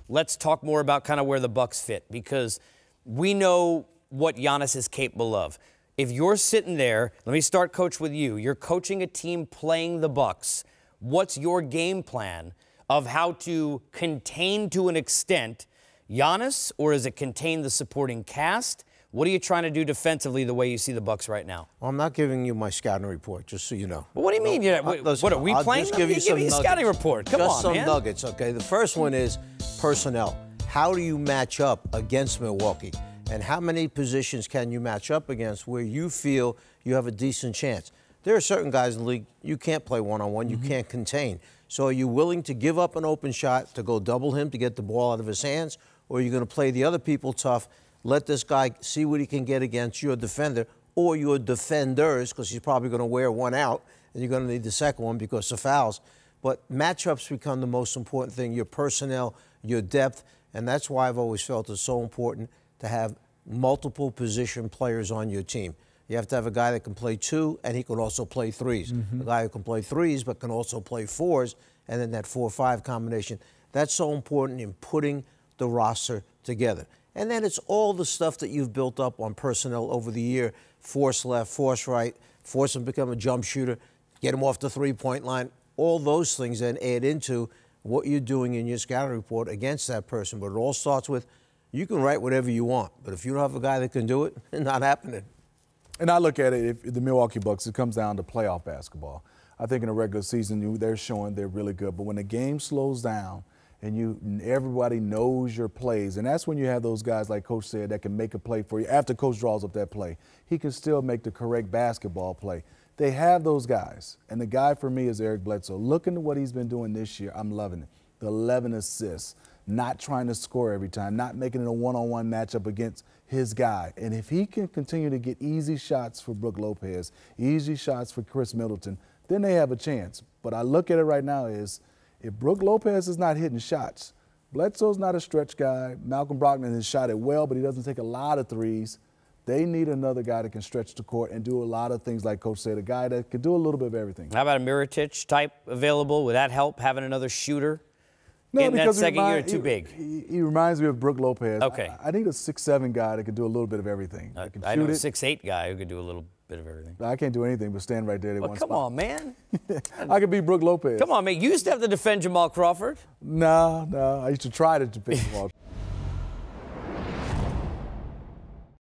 let's talk more about kind of where the Bucks fit, because we know what Giannis is capable of. If you're sitting there, let me start, Coach, with you. You're coaching a team playing the Bucks. What's your game plan of how to contain, to an extent, Giannis, or is it contain the supporting cast? What are you trying to do defensively the way you see the Bucks right now? Well, I'm not giving you my scouting report, just so you know. Well, what do you mean? What are we playing? Just give you some nuggets. Scouting report. Come just on, some nuggets, okay? The first one is personnel. How do you match up against Milwaukee? And how many positions can you match up against where you feel you have a decent chance? There are certain guys in the league you can't play one-on-one, you can't contain. So are you willing to give up an open shot to go double him to get the ball out of his hands? Or are you going to play the other people tough, let this guy see what he can get against your defender or your defenders, because he's probably going to wear one out and you're going to need the second one because of fouls. But matchups become the most important thing, your personnel, your depth, and that's why I've always felt it's so important to have multiple position players on your team. You have to have a guy that can play two, and he can also play threes. A guy who can play threes but can also play fours, and then that 4-5 combination. That's so important in putting the roster together. And then it's all the stuff that you've built up on personnel over the year. Force left, force right, force him to become a jump shooter, get him off the three-point line. All those things then add into what you're doing in your scouting report against that person. But it all starts with, you can write whatever you want, but if you don't have a guy that can do it, it's not happening. And I look at it, if the Milwaukee Bucks, it comes down to playoff basketball. I think in the regular season, they're showing they're really good. But when the game slows down and everybody knows your plays, and that's when you have those guys, like Coach said, that can make a play for you. After Coach draws up that play, he can still make the correct basketball play. They have those guys. And the guy for me is Eric Bledsoe. Looking at what he's been doing this year, I'm loving it. The 11 assists, not trying to score every time, not making it a one-on-one matchup against his guy. And if he can continue to get easy shots for Brook Lopez, easy shots for Chris Middleton, then they have a chance. But I look at it right now is, if Brook Lopez is not hitting shots, Bledsoe's not a stretch guy. Malcolm Brogdon has shot it well, but he doesn't take a lot of threes. They need another guy that can stretch the court and do a lot of things, like Coach said, a guy that can do a little bit of everything. How about a Mirotic type available? Would that help, having another shooter? No, in that second year, too big. He reminds me of Brook Lopez. Okay. I need a 6'7" guy that can do a little bit of everything. I know a 6'8" guy who could do a little bit of everything. I can't do anything but stand right there at one spot. Come on, man. I could be Brook Lopez. Come on, man. You used to have to defend Jamal Crawford. No. I used to try to defend Jamal.